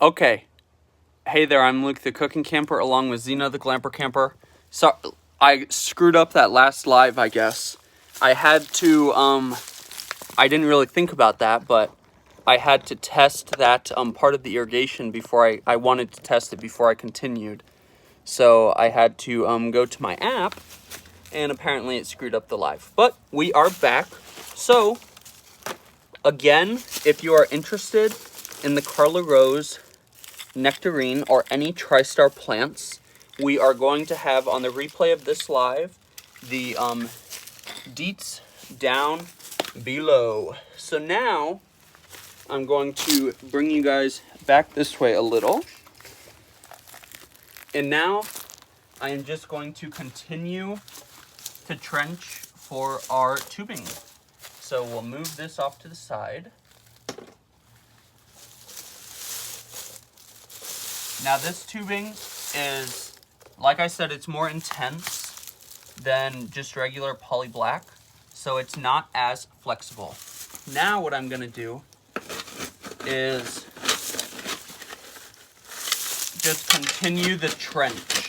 Okay. Hey there, I'm Luke the Cooking Camper along with Zena the Glamper Camper. So, I screwed up that last live, I guess. I had to, I didn't really think about that, but I had to test that part of the irrigation before I wanted to test it before I continued. So, I had to go to my app, and apparently it screwed up the live. But we are back. So, again, if you are interested in the Karla Rose Nectarine or any TriStar plants, we are going to have on the replay of this live the deets down below. So now I'm going to bring you guys back this way a little, and now I am just going to continue to trench for our tubing. So we'll move this off to the side. Now this tubing is, like I said, it's more intense than just regular poly black, so it's not as flexible. Now what I'm gonna do is just continue the trench.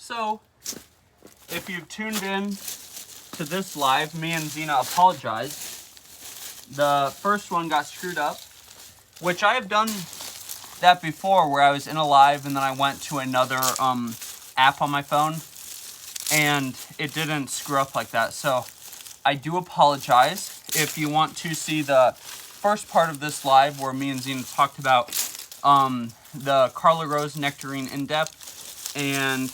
So, if you've tuned in to this live, me and Zena apologize. The first one got screwed up, which I have done that before, where I was in a live and then I went to another app on my phone, and it didn't screw up like that. So, I do apologize. If you want to see the first part of this live where me and Zena talked about the Karla Rose Nectarine in depth and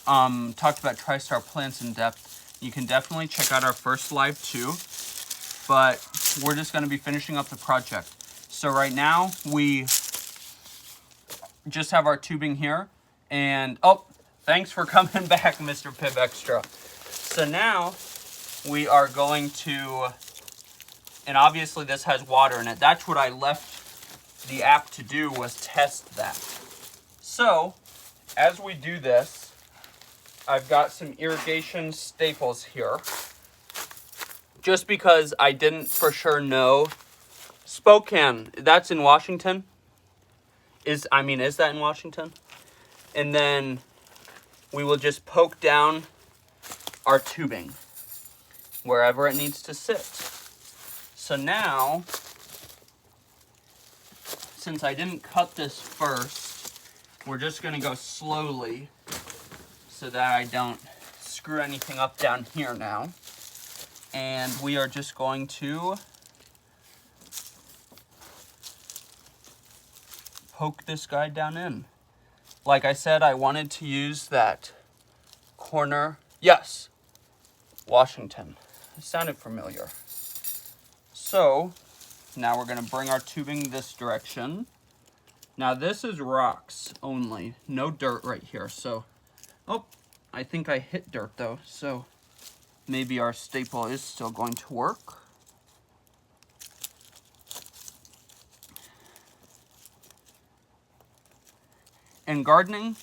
talked about TriStar plants in depth, you can definitely check out our first live too. But we're just going to be finishing up the project. So right now we just have our tubing here, and oh, thanks for coming back, Mr. Pib Extra. So now we are going to, and obviously this has water in it. That's what I left the app to do, was test that. So as we do this, I've got some irrigation staples here, just because I didn't for sure know. Spokane, that's in Washington? Is that in Washington? And then we will just poke down our tubing wherever it needs to sit. So now, since I didn't cut this first, we're just gonna go slowly so that I don't screw anything up down here now. And we are just going to poke this guy down in. like I said, I wanted to use that corner. Yes, Washington. It sounded familiar. So now we're going to bring our tubing this direction. Now this is rocks only, no dirt right here. So, oh, I think I hit dirt though. So maybe our staple is still going to work. And gardening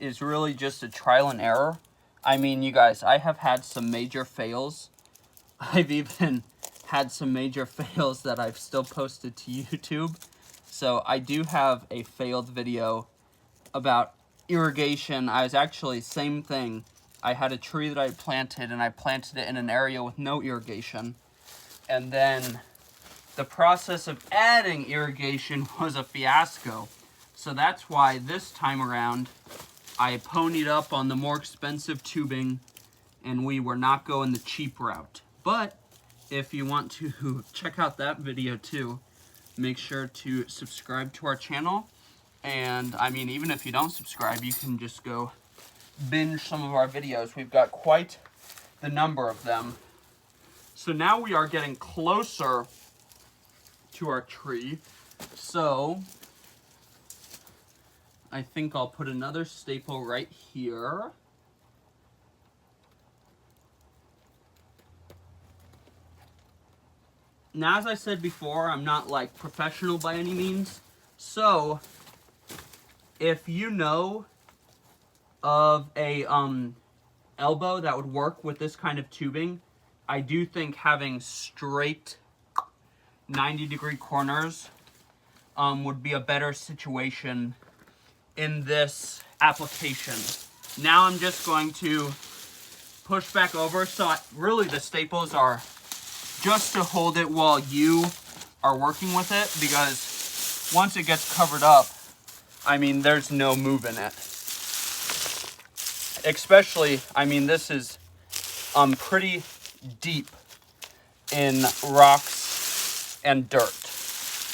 is really just a trial and error. I mean, you guys, I have had some major fails. I've even had some major fails that I've still posted to YouTube. So I do have a failed video about irrigation. I was actually, same thing. I had a tree that I planted, and I planted it in an area with no irrigation. And then the process of adding irrigation was a fiasco. So that's why this time around, I ponied up on the more expensive tubing, and we were not going the cheap route. But if you want to check out that video too, make sure to subscribe to our channel. And I mean, even if you don't subscribe, you can just go binge some of our videos. We've got quite the number of them. So now we are getting closer to our tree. So I think I'll put another staple right here. Now, as I said before, I'm not like professional by any means. So if you know of a elbow that would work with this kind of tubing, I do think having straight 90-degree corners would be a better situation in this application. Now I'm just going to push back over. So really the staples are just to hold it while you are working with it, because once it gets covered up, I mean, there's no moving it. Especially, I mean, this is pretty deep in rocks and dirt.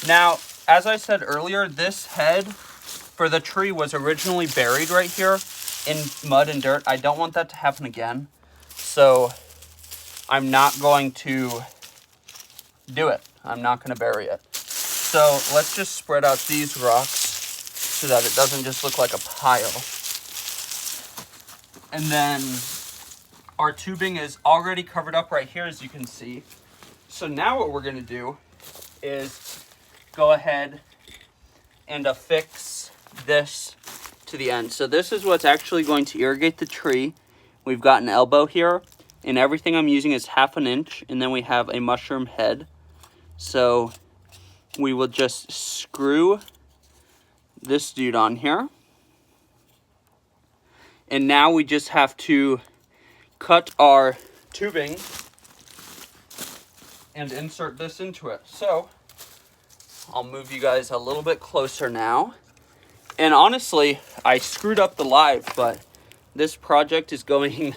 Now, as I said earlier, this head for the tree was originally buried right here in mud and dirt. I don't want that to happen again. So I'm not going to do it. I'm not going to bury it. So let's just spread out these rocks so that it doesn't just look like a pile. And then our tubing is already covered up right here, as you can see. So now what we're going to do is go ahead and affix this to the end. So this is what's actually going to irrigate the tree. We've got an elbow here, and everything I'm using is 1/2 inch, and then we have a mushroom head. So we will just screw this dude on here. And now we just have to cut our tubing and insert this into it. So I'll move you guys a little bit closer now. And honestly, I screwed up the live, but this project is going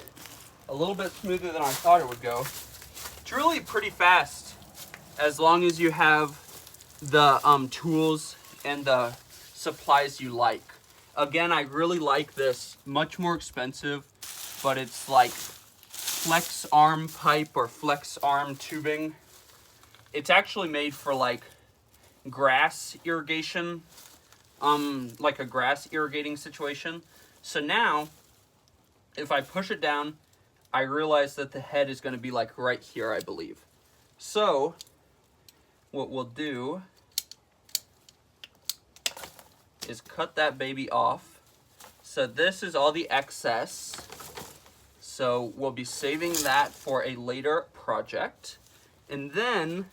a little bit smoother than I thought it would go. It's really pretty fast as long as you have the tools and the supplies you like. Again, I really like this. Much more expensive, but it's like flex arm pipe or flex arm tubing. It's actually made for like grass irrigation, like a grass irrigating situation. So now, if I push it down, I realize that the head is going to be like right here, I believe. So what we'll do is cut that baby off. So this is all the excess. So we'll be saving that for a later project. And then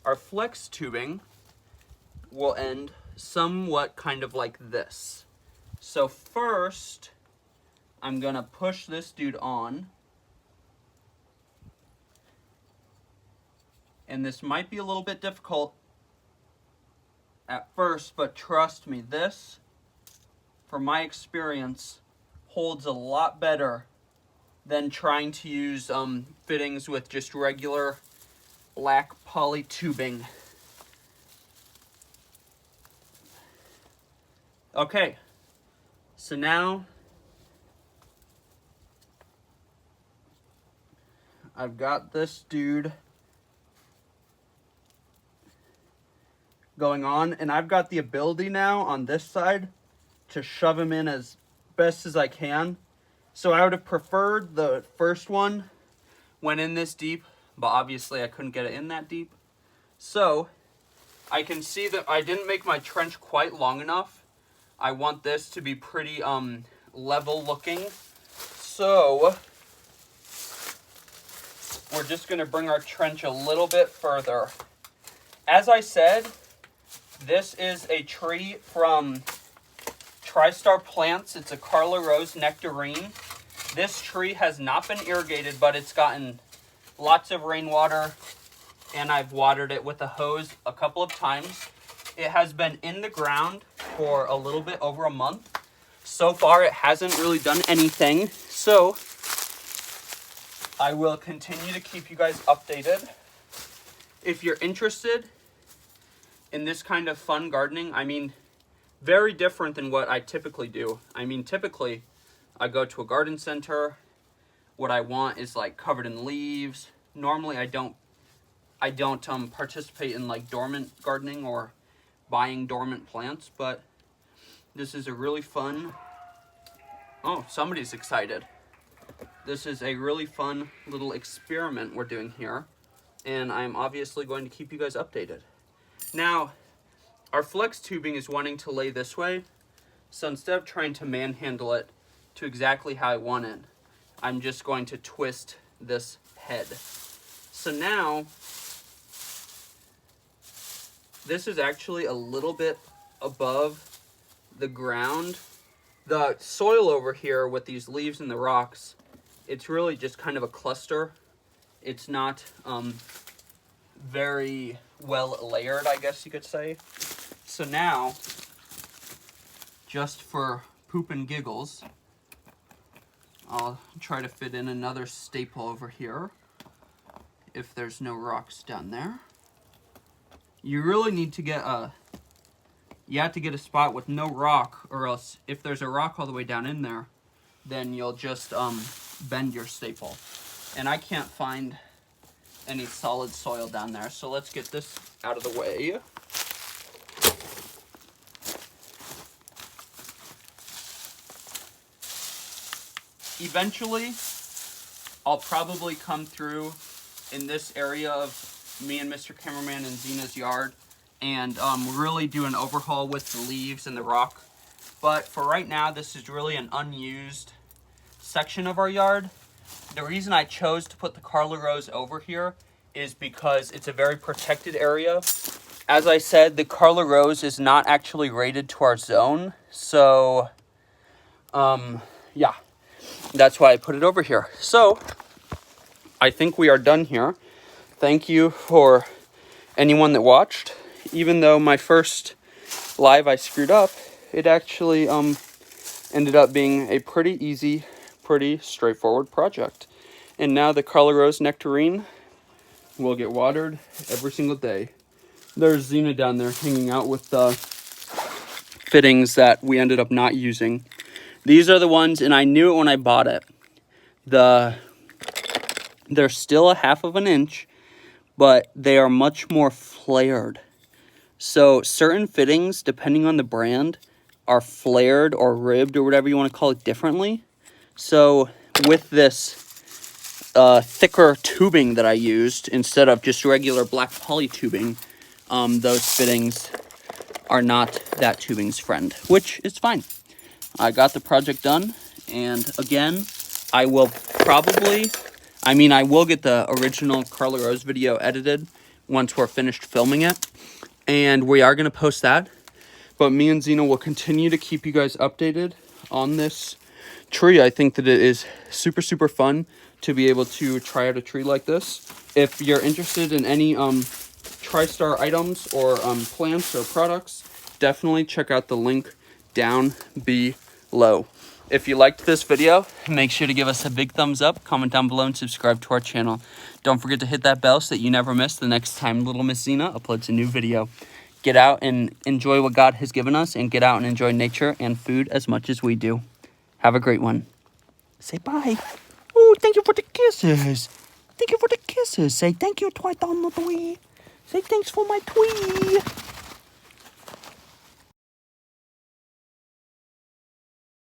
our flex tubing will end somewhat kind of like this. So first, I'm gonna push this dude on. And this might be a little bit difficult at first, but trust me, this, from my experience, holds a lot better than trying to use fittings with just regular black poly tubing. Okay, So now I've got this dude going on, and I've got the ability now on this side to shove him in as best as I can. So I would have preferred the first one went in this deep, but obviously I couldn't get it in that deep. So I can see that I didn't make my trench quite long enough. I want this to be pretty level looking. So we're just gonna bring our trench a little bit further. As I said, this is a tree from TriStar Plants. It's a Karla Rose Nectarine. This tree has not been irrigated, but it's gotten lots of rainwater, and I've watered it with a hose a couple of times. It has been in the ground for a little bit over a month. So far, it hasn't really done anything. So I will continue to keep you guys updated. If you're interested in this kind of fun gardening, I mean, very different than what I typically do. I mean, typically, I go to a garden center. What I want is like covered in leaves. Normally, I don't participate in like dormant gardening or buying dormant plants, but this is a really fun. Oh, somebody's excited. This is a really fun little experiment we're doing here, and I'm obviously going to keep you guys updated. Now, our flex tubing is wanting to lay this way, so instead of trying to manhandle it to exactly how I want it, I'm just going to twist this head. So now, this is actually a little bit above the ground. The soil over here with these leaves and the rocks, it's really just kind of a cluster. It's not very well layered, I guess you could say. So now, just for poop and giggles, I'll try to fit in another staple over here if there's no rocks down there. You really need to get you have to get a spot with no rock, or else if there's a rock all the way down in there, then you'll just bend your staple. And I can't find any solid soil down there, so let's get this out of the way. Eventually, I'll probably come through in this area of me and Mr. Cameraman and Zena's yard and really do an overhaul with the leaves and the rock. But for right now, this is really an unused section of our yard. The reason I chose to put the Karla Rose over here is because it's a very protected area. As I said, the Karla Rose is not actually rated to our zone. So, yeah, that's why I put it over here. So, I think we are done here. Thank you for anyone that watched. Even though my first live I screwed up, it actually ended up being a pretty easy, pretty straightforward project. And now the Karla Rose Nectarine will get watered every single day. There's Zena down there hanging out with the fittings that we ended up not using. These are the ones, and I knew it when I bought it. They're still a 1/2 of an inch, but they are much more flared. So certain fittings, depending on the brand, are flared or ribbed or whatever you want to call it differently. So with this thicker tubing that I used, instead of just regular black poly tubing, those fittings are not that tubing's friend, which is fine. I got the project done, and again, I will get the original Karla Rose video edited once we're finished filming it, and we are going to post that. But me and Zena will continue to keep you guys updated on this tree. I think that it is super, super fun to be able to try out a tree like this. If you're interested in any TriStar items or plants or products, definitely check out the link down below. If you liked this video, make sure to give us a big thumbs up, comment down below, and subscribe to our channel. Don't forget to hit that bell so that you never miss the next time Little Miss Zena uploads a new video. get out and enjoy what God has given us, and get out and enjoy nature and food as much as we do. Have a great one. Say bye. Oh, thank you for the kisses. Thank you for the kisses. Say thank you, twice on the twee. Say thanks for my twee.